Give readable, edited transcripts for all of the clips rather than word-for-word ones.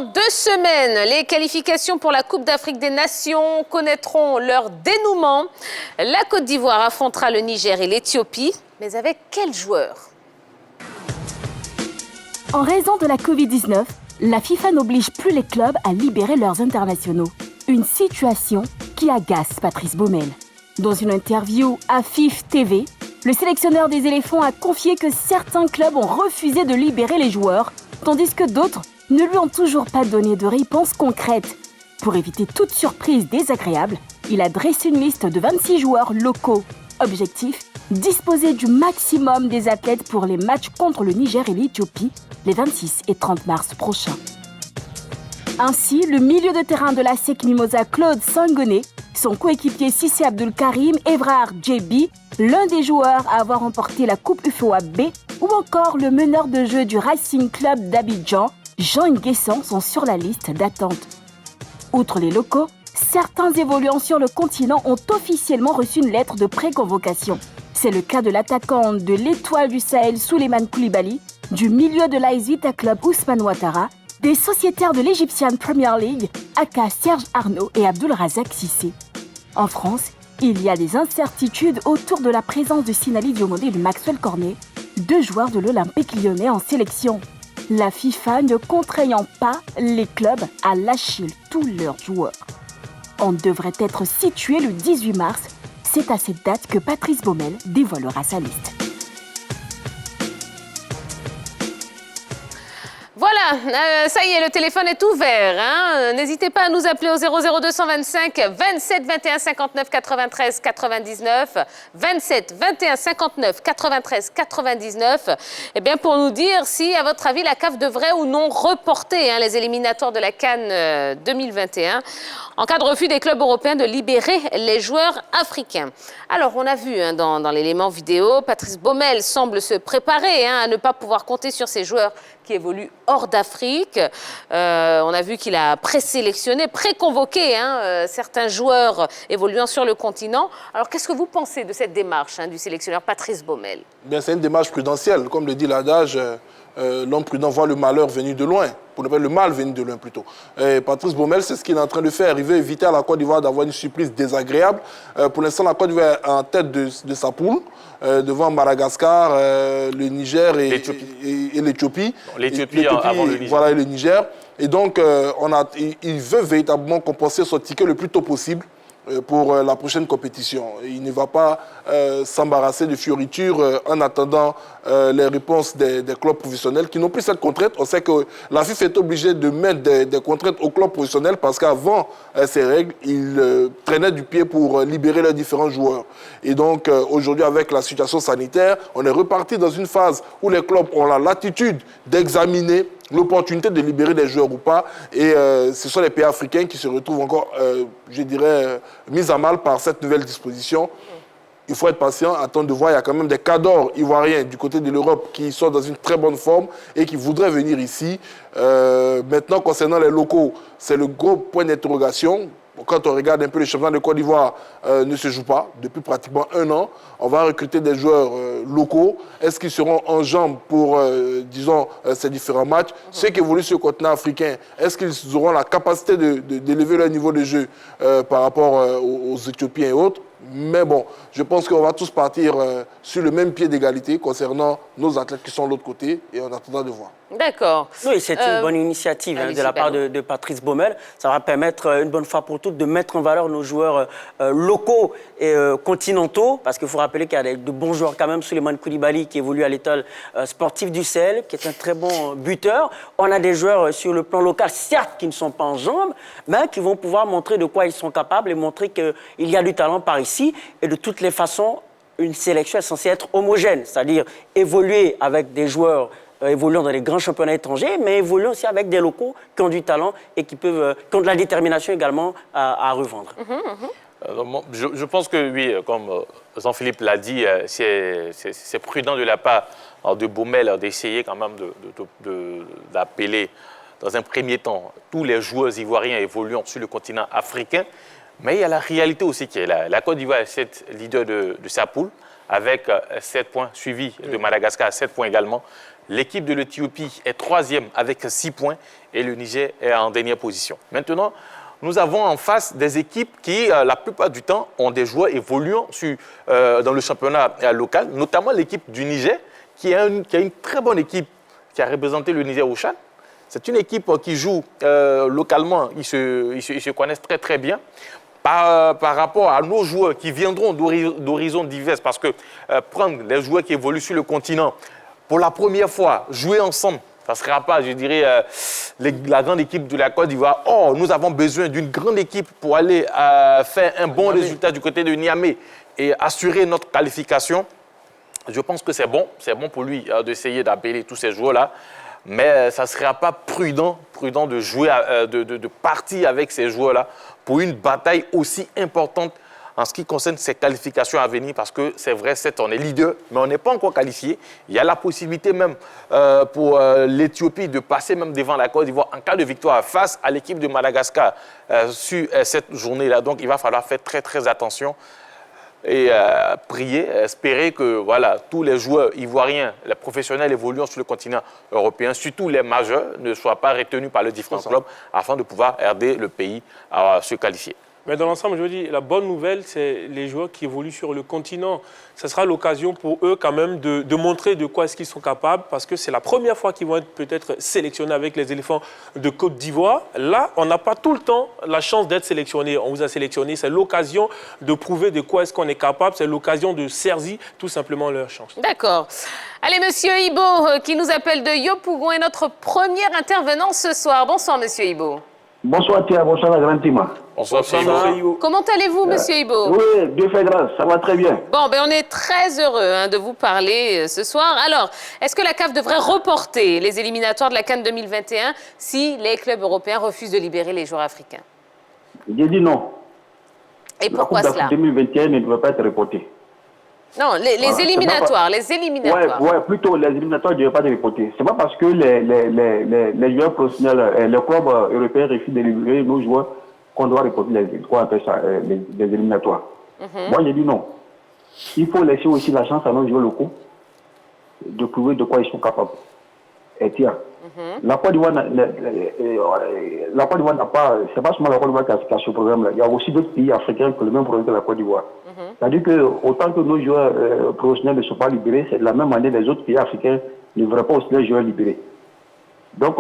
Dans 2 semaines, les qualifications pour la Coupe d'Afrique des Nations connaîtront leur dénouement. La Côte d'Ivoire affrontera le Niger et l'Éthiopie. Mais avec quels joueurs? En raison de la Covid-19, la FIFA n'oblige plus les clubs à libérer leurs internationaux. Une situation qui agace Patrice Baumel. Dans une interview à FIF TV, le sélectionneur des éléphants a confié que certains clubs ont refusé de libérer les joueurs, tandis que d'autres ne lui ont toujours pas donné de réponse concrète. Pour éviter toute surprise désagréable, il a dressé une liste de 26 joueurs locaux. Objectif, disposer du maximum des athlètes pour les matchs contre le Niger et l'Éthiopie les 26 et 30 mars prochains. Ainsi, le milieu de terrain de la SEC Mimosa Claude Sangoné, son coéquipier Sissé Abdul Karim, Evrard JB, l'un des joueurs à avoir remporté la Coupe UFOA B, ou encore le meneur de jeu du Racing Club d'Abidjan, Jean Nguessan, sont sur la liste d'attente. Outre les locaux, certains évoluants sur le continent ont officiellement reçu une lettre de pré-convocation. C'est le cas de l'attaquant de l'Étoile du Sahel Souleymane Koulibaly, du milieu de l'AS Vita Club Ousmane Ouattara, des sociétaires de l'Egyptian Premier League, aka Serge Arnaud et Abdulrazak Cissé. En France, il y a des incertitudes autour de la présence de Sinali Diomandé et de Maxwell Cornet, 2 joueurs de l'Olympique lyonnais en sélection. La FIFA ne contraignant pas les clubs à lâcher tous leurs joueurs. On devrait être situé le 18 mars. C'est à cette date que Patrice Baumel dévoilera sa liste. Voilà, ça y est, le téléphone est ouvert. Hein. N'hésitez pas à nous appeler au 00225 27 21 59 93 99, 27 21 59 93 99. Eh bien, pour nous dire si, à votre avis, la CAF devrait ou non reporter les éliminatoires de la CAN 2021 en cas de refus des clubs européens de libérer les joueurs africains. Alors, on a vu dans l'élément vidéo, Patrice Baumel semble se préparer à ne pas pouvoir compter sur ces joueurs qui évoluent hors d'Afrique. On a vu qu'il a présélectionné, préconvoqué certains joueurs évoluant sur le continent. Alors, qu'est-ce que vous pensez de cette démarche du sélectionneur Patrice Baumel? Bien, c'est une démarche prudentielle. Comme le dit l'adage, l'homme prudent voit le malheur venir de loin, pour ne pas le mal venir de loin plutôt. Et Patrice Baumel, c'est ce qu'il est en train de faire. Il veut éviter à la Côte d'Ivoire d'avoir une surprise désagréable. Pour l'instant, la Côte d'Ivoire est en tête de sa poule, devant Madagascar, le Niger et l'Éthiopie. L'Éthiopie avant le Niger. Voilà, et le Niger. Et donc, il veut véritablement compenser son ticket le plus tôt possible pour la prochaine compétition. Il ne va pas s'embarrasser de fioritures en attendant les réponses des clubs professionnels qui n'ont plus cette contrainte. On sait que la FIFA est obligée de mettre des contraintes aux clubs professionnels parce qu'avant ces règles, ils traînaient du pied pour libérer leurs différents joueurs. Et donc aujourd'hui, avec la situation sanitaire, on est reparti dans une phase où les clubs ont la latitude d'examiner l'opportunité de libérer des joueurs ou pas. Et ce sont les pays africains qui se retrouvent encore, je dirais, mis à mal par cette nouvelle disposition. Il faut être patient, attendre de voir. Il y a quand même des cadors ivoiriens du côté de l'Europe qui sont dans une très bonne forme et qui voudraient venir ici. Maintenant, concernant les locaux, c'est le gros point d'interrogation. Quand on regarde un peu les championnats de Côte d'Ivoire, ne se jouent pas depuis pratiquement 1 an. On va recruter des joueurs locaux. Est-ce qu'ils seront en jambes pour, disons, ces différents matchs? Ceux qui évoluent sur le continent africain, est-ce qu'ils auront la capacité d'élever leur niveau de jeu par rapport aux Éthiopiens et autres? Mais bon, je pense qu'on va tous partir sur le même pied d'égalité concernant nos athlètes qui sont de l'autre côté et on attendra de voir. D'accord. Oui, c'est une bonne initiative de la part de Patrice Baumel. Ça va permettre une bonne fois pour toutes de mettre en valeur nos joueurs locaux et continentaux, parce qu'il faut rappeler qu'il y a de bons joueurs quand même. Souleymane Koulibaly qui évolue à l'étoile sportive du Sahel, qui est un très bon buteur. On a des joueurs sur le plan local, certes, qui ne sont pas en jambes, mais qui vont pouvoir montrer de quoi ils sont capables et montrer qu'il y a du talent par ici. Et de toutes les façons, une sélection est censée être homogène, c'est-à-dire évoluer avec des joueurs évoluant dans les grands championnats étrangers, mais évoluant aussi avec des locaux qui ont du talent et qui ont de la détermination également à revendre. Je pense que oui, comme Jean-Philippe l'a dit, c'est prudent de la part de Baumel d'essayer quand même d'appeler dans un premier temps tous les joueurs ivoiriens évoluant sur le continent africain. Mais il y a la réalité aussi qui est là. La Côte d'Ivoire est cette leader de sa poule, avec 7 points, suivi de Madagascar à 7 points également. L'équipe de l'Éthiopie est 3e avec 6 points et le Niger est en dernière position. Maintenant, nous avons en face des équipes qui, la plupart du temps, ont des joueurs évoluant dans le championnat local, notamment l'équipe du Niger, qui a une très bonne équipe qui a représenté le Niger au Tchad. C'est une équipe qui joue localement, ils se connaissent très très bien. Par rapport à nos joueurs qui viendront d'horizons divers, parce que prendre les joueurs qui évoluent sur le continent, pour la première fois, jouer ensemble, ça ne sera pas, je dirais, la grande équipe de la Côte d'Ivoire. Or, nous avons besoin d'une grande équipe pour aller faire un bon résultat du côté de Niamey et assurer notre qualification. Je pense que c'est bon pour lui d'essayer d'appeler tous ces joueurs-là. Mais ça ne sera pas prudent de jouer, de partir avec ces joueurs-là pour une bataille aussi importante en ce qui concerne ces qualifications à venir, parce que c'est vrai, on est leader, mais on n'est pas encore qualifié. Il y a la possibilité même pour l'Éthiopie de passer même devant la Côte d'Ivoire en cas de victoire face à l'équipe de Madagascar sur cette journée-là. Donc, il va falloir faire très, très attention et prier, espérer que voilà, tous les joueurs ivoiriens, les professionnels évoluant sur le continent européen, surtout les majeurs, ne soient pas retenus par les différents clubs afin de pouvoir aider le pays à se qualifier. Mais dans l'ensemble, je veux dire, la bonne nouvelle, c'est les joueurs qui évoluent sur le continent. Ce sera l'occasion pour eux quand même de montrer de quoi est-ce qu'ils sont capables, parce que c'est la première fois qu'ils vont être peut-être sélectionnés avec les éléphants de Côte d'Ivoire. Là, on n'a pas tout le temps la chance d'être sélectionné. On vous a sélectionné, c'est l'occasion de prouver de quoi est-ce qu'on est capable, c'est l'occasion de saisir tout simplement leur chance. D'accord. Allez, Monsieur Ibo, qui nous appelle de Yopougon, est notre premier intervenant ce soir. Bonsoir, Monsieur Ibo. Bonsoir Thierry, bonsoir la grande team. Bonsoir, Ibo. Comment allez-vous, Monsieur Ibo? Oui, Dieu fait grâce, ça va très bien. Bon, on est très heureux de vous parler ce soir. Alors, est-ce que la CAF devrait reporter les éliminatoires de la CAN 2021 si les clubs européens refusent de libérer les joueurs africains? J'ai dit non. Et pourquoi cela? La Coupe d'Afrique 2021 ne doit pas être reportée. Non, les éliminatoires, les éliminatoires. Oui, plutôt les éliminatoires ne doivent pas être reportés. Ce n'est pas parce que les joueurs professionnels, les clubs européens refusent de libérer nos joueurs qu'on doit reporter les éliminatoires. Moi, j'ai dit non. Il faut laisser aussi la chance à nos joueurs locaux de prouver de quoi ils sont capables. Et tiens, la Côte d'Ivoire n'a pas, c'est pas seulement la Côte d'Ivoire qui a ce programme-là. Il y a aussi d'autres pays africains qui ont le même problème que la Côte d'Ivoire. C'est-à-dire que autant que nos joueurs professionnels ne sont pas libérés, c'est de la même manière les autres pays africains ne devraient pas aussi les joueurs libérés. Donc,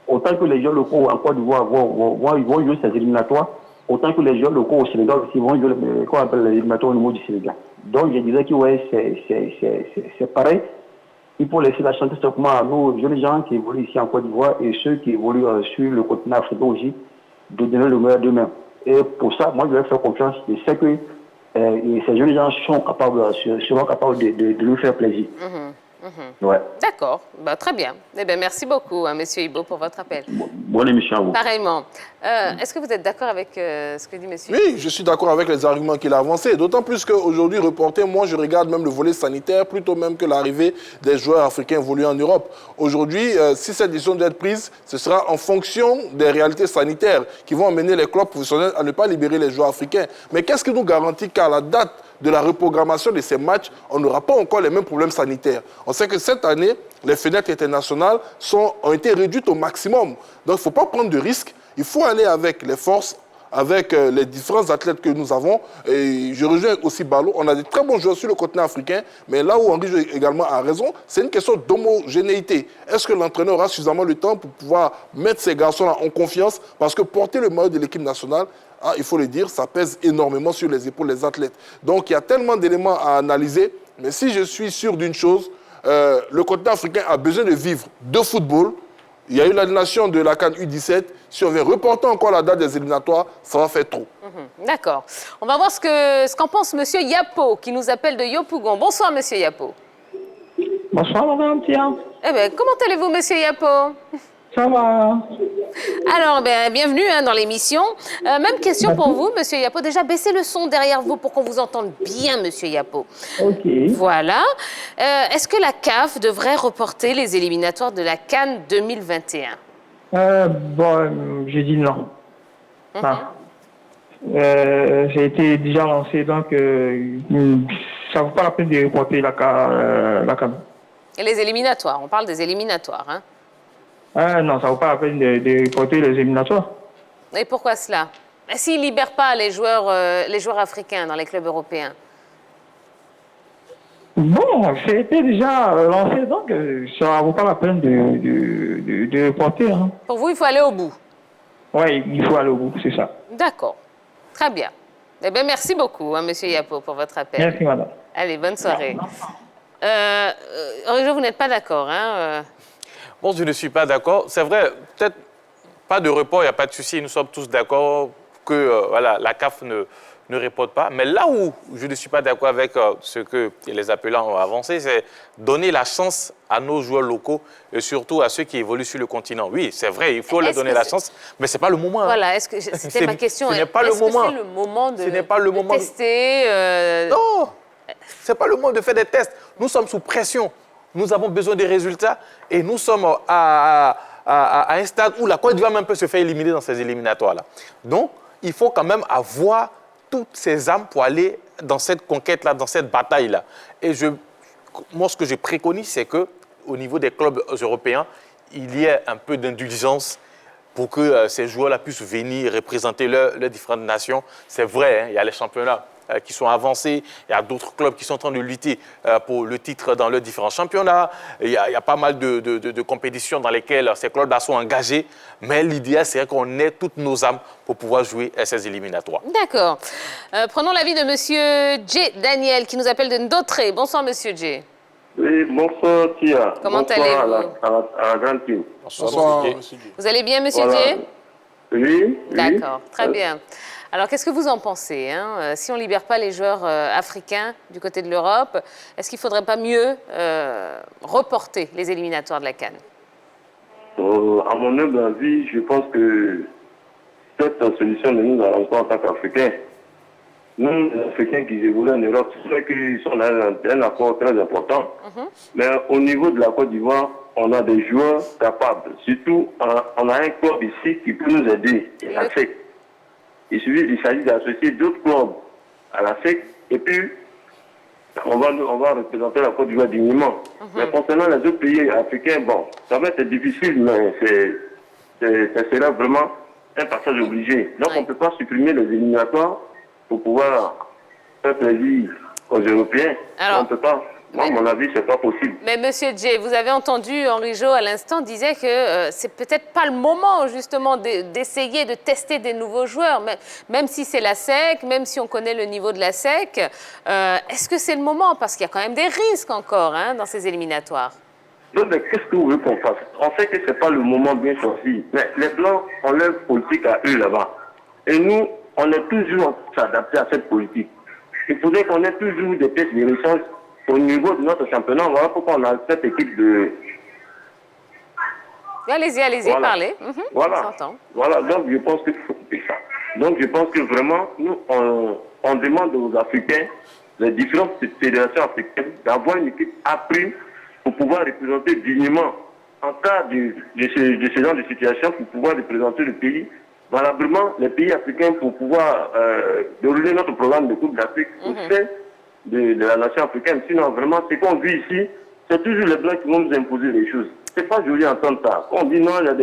autant que les joueurs locaux en Côte d'Ivoire vont jouer ces éliminatoires, autant que les joueurs locaux au Sénégal aussi vont jouer les éliminatoires au niveau du Sénégal. Donc, je disais que ouais, c'est pareil. Il faut laisser la chance simplement à nos jeunes gens qui évoluent ici en Côte d'Ivoire et ceux qui évoluent sur le continent africain aussi, de donner le meilleur d'eux-mêmes. Et pour ça, moi, je vais faire confiance. Je sais que ces jeunes gens seront capables de lui faire plaisir. Ouais. D'accord, très bien. Eh bien, merci beaucoup, Monsieur Ibo, pour votre appel. Bonne émission à vous. Pareillement. Est-ce que vous êtes d'accord avec ce que dit Monsieur Oui, je suis d'accord avec les arguments qu'il a avancés. D'autant plus qu'aujourd'hui, reporter, moi, je regarde même le volet sanitaire, plutôt même que l'arrivée des joueurs africains évoluant en Europe. Aujourd'hui, si cette décision doit être prise, ce sera en fonction des réalités sanitaires qui vont amener les clubs professionnels à ne pas libérer les joueurs africains. Mais qu'est-ce qui nous garantit qu'à la date de la reprogrammation de ces matchs, on n'aura pas encore les mêmes problèmes sanitaires? On sait que cette année, les fenêtres internationales ont été réduites au maximum. Donc, il ne faut pas prendre de risques. Il faut aller avec les forces, avec les différents athlètes que nous avons. Et je rejoins aussi Balo. On a des très bons joueurs sur le continent africain, mais là où Henri également a raison, c'est une question d'homogénéité. Est-ce que l'entraîneur aura suffisamment le temps pour pouvoir mettre ces garçons-là en confiance? Parce que porter le maillot de l'équipe nationale, il faut le dire, ça pèse énormément sur les épaules des athlètes. Donc, il y a tellement d'éléments à analyser. Mais si je suis sûr d'une chose, le continent africain a besoin de vivre de football. Il y a eu l'annulation de la CAN U17. Si on veut reporter encore la date des éliminatoires, ça va faire trop. D'accord. On va voir ce qu'en pense Monsieur Yapo, qui nous appelle de Yopougon. Bonsoir, Monsieur Yapo. Bonsoir, madame Tia. Eh bien, comment allez-vous, Monsieur Yapo? Ça va. Alors, bienvenue dans l'émission. Même question pour vous, Monsieur Yapo. Déjà, baissez le son derrière vous pour qu'on vous entende bien, Monsieur Yapo. Ok. Voilà. Est-ce que la CAF devrait reporter les éliminatoires de la CAN 2021? Bon, j'ai dit non. J'ai été déjà lancé, donc ça ne vaut pas la peine de reporter la CAN. Et les éliminatoires, on parle des éliminatoires. Hein. Non, ça ne vaut pas la peine de reporter les éliminatoires. Et pourquoi cela? S'ils ne libèrent pas les joueurs africains dans les clubs européens? Bon, c'était déjà lancé, donc ça ne vaut pas la peine de reporter. Hein. Pour vous, il faut aller au bout? Oui, il faut aller au bout, c'est ça. D'accord. Très bien. Eh bien, merci beaucoup, hein, Monsieur Yapo, pour votre appel. Merci, madame. Allez, bonne soirée. Rijo, vous n'êtes pas d'accord, hein Bon, je ne suis pas d'accord. C'est vrai, peut-être pas de report, il n'y a pas de souci. Nous sommes tous d'accord que voilà, la CAF ne reporte pas. Mais là où je ne suis pas d'accord avec ce que les appelants ont avancé, c'est donner la chance à nos joueurs locaux et surtout à ceux qui évoluent sur le continent. Oui, c'est vrai, il faut leur donner la chance, mais ce n'est pas le moment. Voilà, c'était ma question. Ce n'est pas le moment. C'est le moment de, ce n'est pas le moment de tester Non, ce n'est pas le moment de faire des tests. Nous sommes sous pression. Nous avons besoin des résultats et nous sommes à un stade où la Côte d'Ivoire même peut se faire éliminer dans ces éliminatoires-là. Donc, il faut quand même avoir toutes ces âmes pour aller dans cette conquête-là, dans cette bataille-là. Et moi, ce que je préconise, c'est qu'au niveau des clubs européens, il y ait un peu d'indulgence pour que ces joueurs-là puissent venir représenter leurs différentes nations. C'est vrai, hein, il y a les championnats qui sont avancés, il y a d'autres clubs qui sont en train de lutter pour le titre dans leurs différents championnats. Il y a pas mal de compétitions dans lesquelles ces clubs-là sont engagés, mais l'idéal, c'est qu'on ait toutes nos âmes pour pouvoir jouer à ces éliminatoires. D'accord. Prenons l'avis de M. J. Daniel, qui nous appelle de Ndotré. Bonsoir, M. J. Oui, bonsoir, Tia. Comment allez-vous? À la grande team. Bonsoir, M. J. Vous allez bien, M. Voilà. J? Oui. D'accord, très bien. Alors, qu'est-ce que vous en pensez hein? Si on ne libère pas les joueurs africains du côté de l'Europe, est-ce qu'il ne faudrait pas mieux reporter les éliminatoires de la CAN? À mon humble avis, je pense que cette solution ne nous arrange pas en tant qu'Africains. Nous, les Africains qui évoluent en Europe, c'est vrai qu'ils sont dans un accord très important. Mais au niveau de la Côte d'Ivoire, on a des joueurs capables. Surtout, on a un club ici qui peut nous aider, la SEC. Il s'agit d'associer d'autres clubs à la SEC et puis on va représenter la Côte d'Ivoire dignement. Mais concernant les autres pays africains, bon, ça va être difficile, mais ça sera vraiment un passage obligé. Donc on ne peut pas supprimer les éliminatoires pour pouvoir faire plaisir aux Européens. Alors, on ne peut pas. Moi, à mon avis, ce n'est pas possible. Mais Monsieur J, vous avez entendu Henri Jo à l'instant disait que c'est peut-être pas le moment justement d'essayer de tester des nouveaux joueurs, même si c'est la SEC, même si on connaît le niveau de la SEC. Est-ce que c'est le moment? Parce qu'il y a quand même des risques encore hein, dans ces éliminatoires. Donc, qu'est-ce que vous voulez qu'on fasse? On sait que ce n'est pas le moment bien choisi. Mais les Blancs ont leur politique à eux là-bas. Et nous, on est toujours en train de s'adapter à cette politique. Il faudrait qu'on ait toujours des pièces de réchange au niveau de notre championnat. Voilà pourquoi on a cette équipe de... Allez-y, voilà. parlez. Voilà. Voilà, donc je pense que c'est ça. Donc je pense que vraiment, nous, on demande aux Africains, les différentes fédérations africaines, d'avoir une équipe apprise pour pouvoir représenter dignement en cas de ce genre de situation, pour pouvoir représenter le pays valablement, les pays africains, pour pouvoir dérouler notre programme de Coupe d'Afrique au sein de la nation africaine. Sinon, vraiment, ce qu'on vit ici, c'est toujours les Blancs qui vont nous imposer les choses. C'est pas joli en entendre ça. On dit non, il y a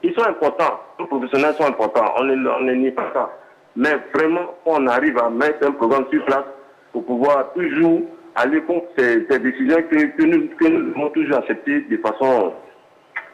ils sont importants. Les professionnels sont importants. On ne nie pas ça. Mais vraiment, on arrive à mettre un programme sur place pour pouvoir toujours aller contre ces décisions que nous devons toujours accepter de façon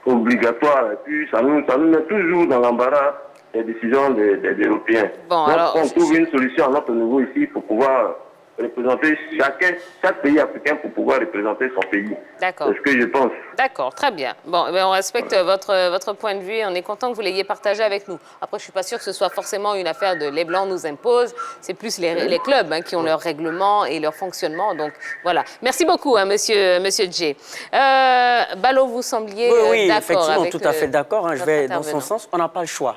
obligatoire. Et puis, ça nous met toujours dans l'embarras des décisions des Européens. Bon, donc, alors, on trouve une solution à notre niveau ici pour pouvoir représenter chaque pays africain pour pouvoir représenter son pays. D'accord. C'est ce que je pense. D'accord, très bien. Bon, on respecte votre point de vue et on est content que vous l'ayez partagé avec nous. Après, je ne suis pas sûre que ce soit forcément une affaire de les Blancs nous imposent. C'est plus les clubs hein, qui ont leur règlement et leur fonctionnement. Donc, voilà. Merci beaucoup, hein, monsieur J. Balo, vous sembliez oui, d'accord effectivement, avec tout à fait d'accord. Hein, je vais dans son sens. On n'a pas le choix.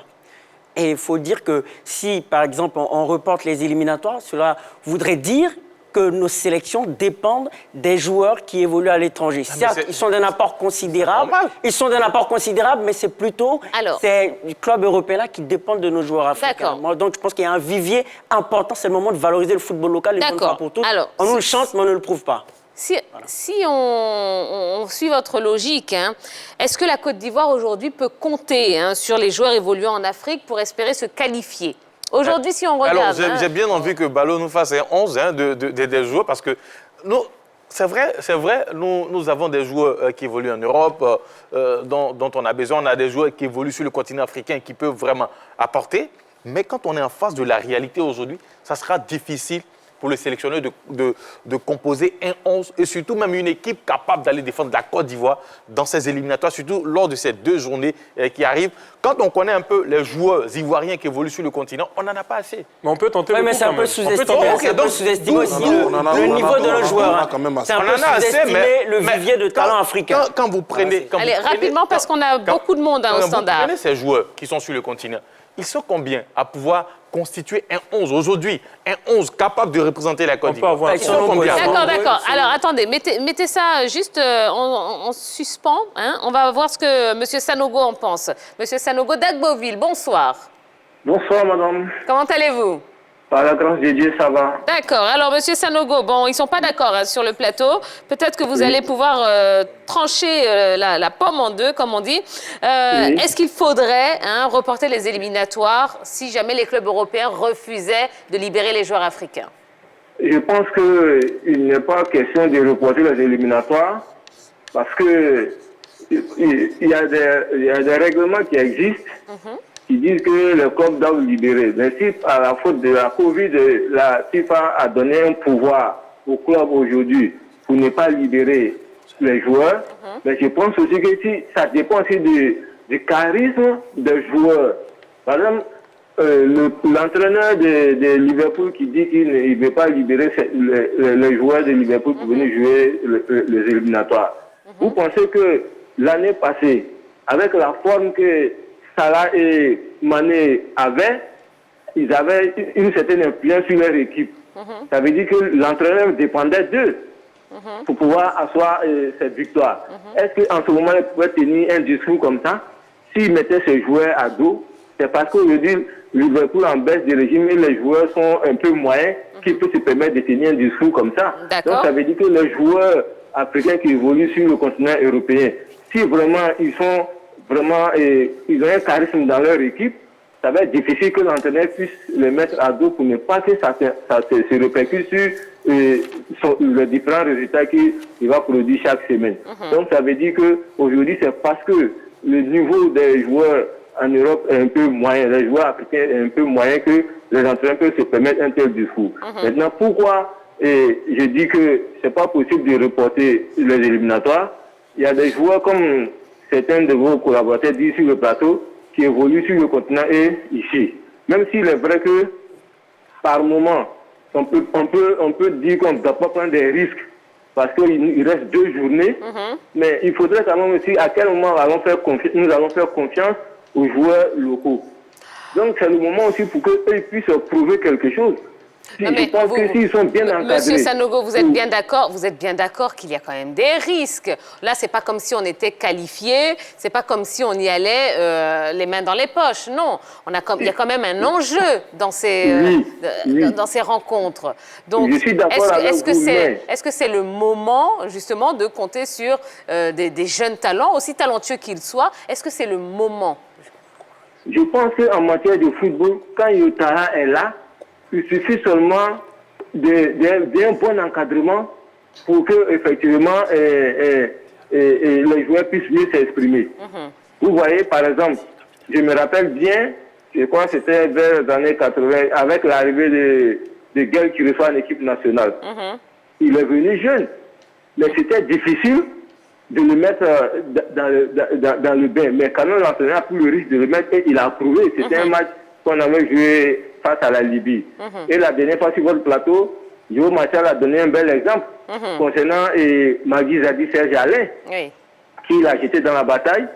Et il faut dire que si, par exemple, on reporte les éliminatoires, cela voudrait dire que nos sélections dépendent des joueurs qui évoluent à l'étranger. Certes, ils sont d'un apport considérable, mais c'est plutôt ces clubs européens-là qui dépendent de nos joueurs africains. Moi, donc, je pense qu'il y a un vivier important. C'est le moment de valoriser le football local une bonne fois pour toutes. On nous le chante, mais on ne le prouve pas. Si on suit votre logique, est-ce que la Côte d'Ivoire aujourd'hui peut compter sur les joueurs évoluant en Afrique pour espérer se qualifier? Aujourd'hui, si on regarde... Alors, j'ai bien envie que Ballot nous fasse un 11 des joueurs parce que nous, c'est vrai, nous avons des joueurs qui évoluent en Europe, dont on a besoin. On a des joueurs qui évoluent sur le continent africain qui peuvent vraiment apporter. Mais quand on est en face de la réalité aujourd'hui, ça sera difficile pour le sélectionneur de composer un 11 et surtout même une équipe capable d'aller défendre la Côte d'Ivoire dans ces éliminatoires, surtout lors de ces 2 journées qui arrivent. Quand on connaît un peu les joueurs ivoiriens qui évoluent sur le continent, on n'en a pas assez. Mais on peut tenter mais c'est un peu sous-estimé. Donc, sous-estimé aussi le niveau de nos joueurs. C'est un peu sous-estimé le vivier de talent africain. Quand vous prenez... Allez, rapidement, parce qu'on a beaucoup de monde au standard. Vous prenez ces joueurs qui sont sur le continent, ils sont combien à pouvoir constituer un 11 aujourd'hui, un 11 capable de représenter la Côte d'Ivoire? D'accord. Alors, attendez, mettez ça juste en suspens. On va voir ce que M. Sanogo en pense. M. Sanogo d'Agboville, bonsoir. Bonsoir, madame. Comment allez-vous? Par la grâce de Dieu, ça va. D'accord. Alors, M. Sanogo, bon, ils ne sont pas d'accord sur le plateau. Peut-être que vous allez pouvoir trancher la pomme en deux, comme on dit. Est-ce qu'il faudrait reporter les éliminatoires si jamais les clubs européens refusaient de libérer les joueurs africains? Je pense qu'il n'est pas question de reporter les éliminatoires parce que il y a des règlements qui existent. Qui disent que les clubs doivent libérer. Mais si à la faute de la Covid, la FIFA a donné un pouvoir aux clubs aujourd'hui pour ne pas libérer les joueurs, mais je pense aussi que si, ça dépend aussi du charisme des joueurs. Par exemple, l'entraîneur de Liverpool qui dit qu'il ne veut pas libérer les joueurs de Liverpool pour venir jouer les éliminatoires. Vous pensez que l'année passée, avec la forme que Salah et Mané avaient, ils avaient une certaine influence sur leur équipe. Ça veut dire que l'entraîneur dépendait d'eux pour pouvoir asseoir cette victoire. Est-ce qu'en ce moment, il pouvait tenir un discours comme ça? S'il mettait ses joueurs à dos, c'est parce qu'aujourd'hui, Liverpool en baisse de régime et les joueurs sont un peu moyens qu'il peut se permettre de tenir un discours comme ça. Donc ça veut dire que les joueurs africains qui évoluent sur le continent européen, si vraiment ils sont ils ont un charisme dans leur équipe, ça va être difficile que l'entraîneur puisse les mettre à dos pour ne pas que ça se répercute sur les différents résultats qu'il va produire chaque semaine. Donc ça veut dire qu'aujourd'hui, c'est parce que le niveau des joueurs en Europe est un peu moyen, les joueurs africains est un peu moyen que les entraîneurs peuvent se permettre un tel discours. Maintenant, pourquoi je dis que c'est pas possible de reporter les éliminatoires? Il y a des joueurs comme certains de vos collaborateurs disent sur le plateau qui évoluent sur le continent et ici. Même s'il est vrai que par moment, on peut dire qu'on ne doit pas prendre des risques parce qu'il reste 2 journées, mais il faudrait quand même aussi à quel moment nous allons faire confiance aux joueurs locaux. Donc c'est le moment aussi pour qu'eux puissent prouver quelque chose. Je pense que s'ils sont bien encadrés... Monsieur Sanogo, vous êtes bien d'accord qu'il y a quand même des risques. Là, c'est pas comme si on était qualifié, c'est pas comme si on y allait les mains dans les poches. Non, il y a quand même un enjeu dans ces rencontres. Donc, est-ce que c'est le moment, justement, de compter sur des jeunes talents, aussi talentueux qu'ils soient? Est-ce que c'est le moment? Je pense qu'en matière de football, quand Yotara est là, il suffit seulement d'un bon encadrement pour que effectivement les joueurs puissent mieux s'exprimer. Vous voyez, par exemple, je me rappelle bien, je crois que c'était vers les années 80, avec l'arrivée de Guel qui reçoit une équipe nationale. Il est venu jeune, mais c'était difficile de le mettre dans le bain. Mais quand même, l'entraîneur a pris le risque de le mettre et il a prouvé. C'était un match qu'on avait joué face à la Libye. Et la dernière fois sur votre plateau, Jo Machal a donné un bel exemple concernant Magui Zadi Serge Alain, qui l'a jeté dans la bataille,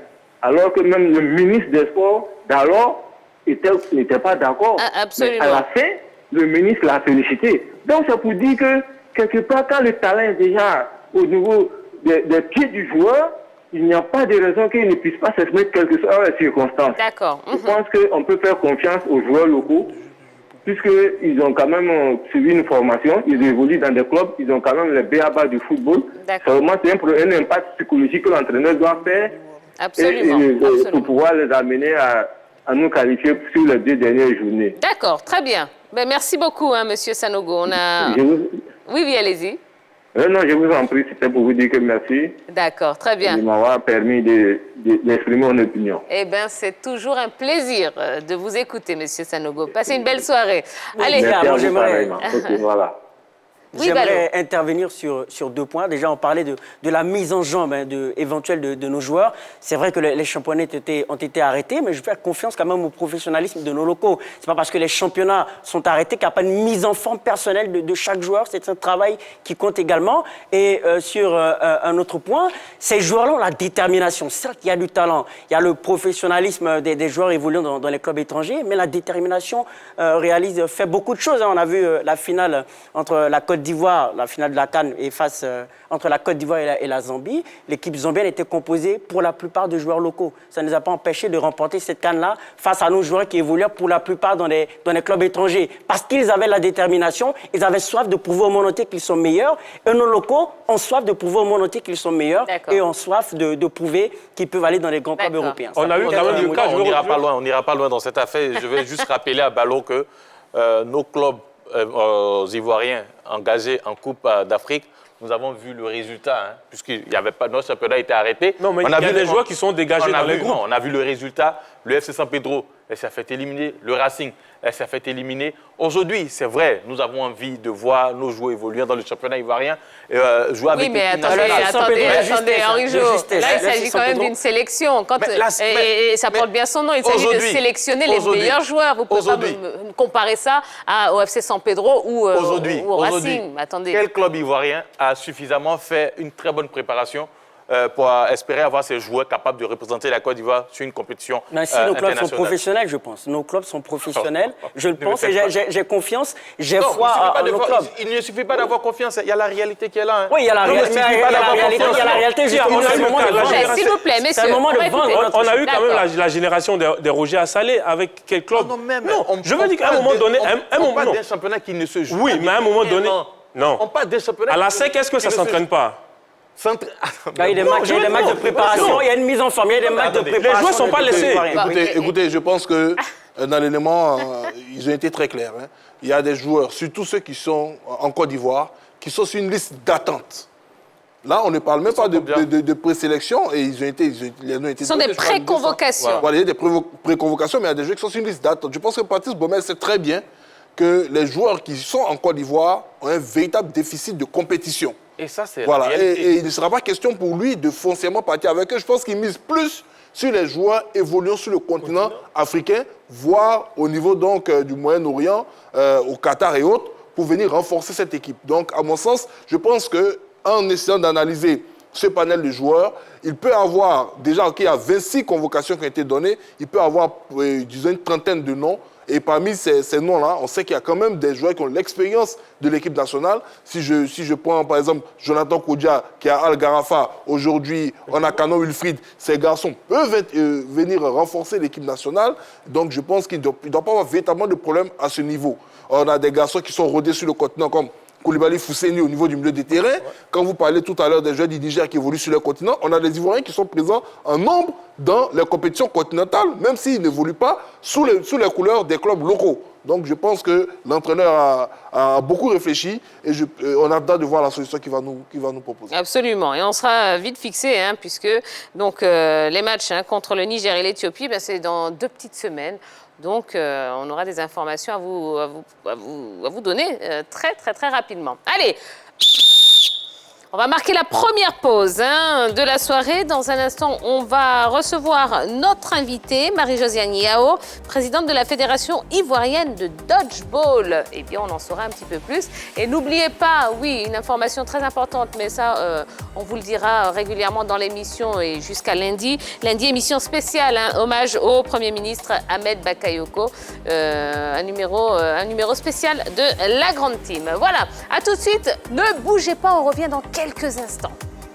alors que même le ministre des Sports d'alors n'était pas d'accord. Absolument. Mais à la fin, le ministre l'a félicité. Donc c'est pour dire que quelque part, quand le talent est déjà au niveau des pieds du joueur, il n'y a pas de raison qu'il ne puisse pas s'exprimer quelles que soient les circonstances. D'accord. Je pense qu'on peut faire confiance aux joueurs locaux, puisqu'ils ont quand même suivi une formation, ils évoluent dans des clubs, ils ont quand même les B.A.B.A. du football. Seulement, c'est un impact psychologique que l'entraîneur doit faire pour pouvoir les amener à nous qualifier sur les 2 dernières journées. D'accord, très bien. Ben, merci beaucoup, hein, Monsieur Sanogo. Oui, allez-y. Non, je vous en prie, c'était pour vous dire que merci. D'accord, très bien. De m'avoir permis d'exprimer mon opinion. Eh bien, c'est toujours un plaisir de vous écouter, Monsieur Sanogo. Passez une belle soirée. Allez, voilà. J'aimerais intervenir sur 2 points. Déjà, on parlait de la mise en jambe éventuelle de nos joueurs. C'est vrai que les championnats ont été arrêtés, mais je fais confiance quand même au professionnalisme de nos locaux. C'est pas parce que les championnats sont arrêtés qu'il n'y a pas une mise en forme personnelle de chaque joueur. C'est un travail qui compte également. Et sur un autre point, ces joueurs-là ont la détermination. Certes, il y a du talent, il y a le professionnalisme des joueurs évoluant dans les clubs étrangers, mais la détermination fait beaucoup de choses. On a vu la finale entre la Côte d'Ivoire, la finale de la CAN est entre la Côte d'Ivoire et la Zambie. L'équipe zambienne était composée pour la plupart de joueurs locaux. Ça ne nous a pas empêché de remporter cette CAN-là face à nos joueurs qui évoluaient pour la plupart dans les clubs étrangers. Parce qu'ils avaient la détermination, ils avaient soif de prouver au monde entier qu'ils sont meilleurs. Et nos locaux ont soif de prouver au monde entier qu'ils sont meilleurs et ont soif de prouver qu'ils peuvent aller dans les grands clubs européens. On a eu quand même le cas, on n'ira pas loin dans cette affaire. Je vais juste rappeler à Ballot que nos clubs Ivoiriens engagés en Coupe d'Afrique, nous avons vu le résultat, puisqu'il n'y avait pas, notre championnat a été arrêté. Non, mais il y a des joueurs qui sont dégagés dans les groupes. On a vu le résultat. Le FC San Pedro, elle s'est fait éliminer. Le Racing, elle s'est fait éliminer. Aujourd'hui, c'est vrai, nous avons envie de voir nos joueurs évoluer dans le championnat ivoirien, jouer avec l'équipe attendez, Henri-Jo. Là, il s'agit quand même d'une sélection. Et ça porte bien son nom. Il s'agit de sélectionner les meilleurs joueurs. Vous ne pouvez pas comparer ça au FC San Pedro ou au Racing. Attendez. Quel club ivoirien a suffisamment fait une très bonne préparation pour espérer avoir ces joueurs capables de représenter la Côte d'Ivoire sur une compétition internationale. Nos clubs sont professionnels, je pense. Nos clubs sont professionnels, je le pense, et j'ai confiance, j'ai foi à nos clubs. Il ne suffit pas d'avoir confiance, il y a la réalité qui est là. Oui, il y a la réalité. S'il vous plaît, messieurs. On a eu quand même la génération des Roger Assalé avec quel club? Non, je veux dire qu'à un moment donné... On parle d'un championnat qui ne se joue pas. Oui, mais à un moment donné... Non. On parle d'un championnat... À la SEC, est-ce que ça ne s'entraîne pas? Il y a des matchs de préparation, il y a une mise en forme, il y a des matchs de préparation. Les joueurs ne sont pas laissés. Écoutez, je pense que dans l'élément, ils ont été très clairs. Il y a des joueurs, surtout ceux qui sont en Côte d'Ivoire, qui sont sur une liste d'attente. Là, on ne parle même pas de présélection et ils ont été... Ce sont des préconvocations. Voilà, il y a des préconvocations, mais il y a des joueurs qui sont sur une liste d'attente. Je pense que Patrice Baumel sait très bien que les joueurs qui sont en Côte d'Ivoire ont un véritable déficit de compétition. Et ça, c'est voilà. Et il ne sera pas question pour lui de foncièrement partir avec eux. Je pense qu'il mise plus sur les joueurs évoluant sur le continent africain, voire au niveau donc, du Moyen-Orient, au Qatar et autres, pour venir renforcer cette équipe. Donc, à mon sens, je pense qu'en essayant d'analyser ce panel de joueurs, il peut avoir, déjà qu'il y a 26 convocations qui ont été données, il peut avoir, disons, une trentaine de noms. Et parmi ces noms-là, on sait qu'il y a quand même des joueurs qui ont l'expérience de l'équipe nationale. Si je prends par exemple Jonathan Kodja qui est à Al Gharafa, aujourd'hui on a Canon Wilfried, ces garçons peuvent venir renforcer l'équipe nationale. Donc je pense qu'il ne doit pas avoir véritablement de problème à ce niveau. On a des garçons qui sont rodés sur le continent comme Koulibaly Fousseni au niveau du milieu des terrains. Quand vous parlez tout à l'heure des joueurs du Niger qui évoluent sur le continent, on a des Ivoiriens qui sont présents en nombre dans les compétitions continentales, même s'ils n'évoluent pas sous les couleurs des clubs locaux. Donc je pense que l'entraîneur a beaucoup réfléchi et on a hâte de voir la solution qu'il va nous proposer. Absolument. Et on sera vite fixé, puisque donc, les matchs contre le Niger et l'Éthiopie, c'est dans 2 petites semaines. Donc, on aura des informations à vous donner très rapidement. Allez, On va marquer la première pause de la soirée. Dans un instant, on va recevoir notre invitée, Marie-Josiane Yao, présidente de la Fédération ivoirienne de dodgeball. Eh bien, on en saura un petit peu plus. Et n'oubliez pas, oui, une information très importante, mais ça, on vous le dira régulièrement dans l'émission et jusqu'à lundi. Lundi, émission spéciale, hommage au Premier ministre Ahmed Bakayoko. Un numéro spécial de la Grande Team. Voilà, à tout de suite. Ne bougez pas, on revient dans quelques instants.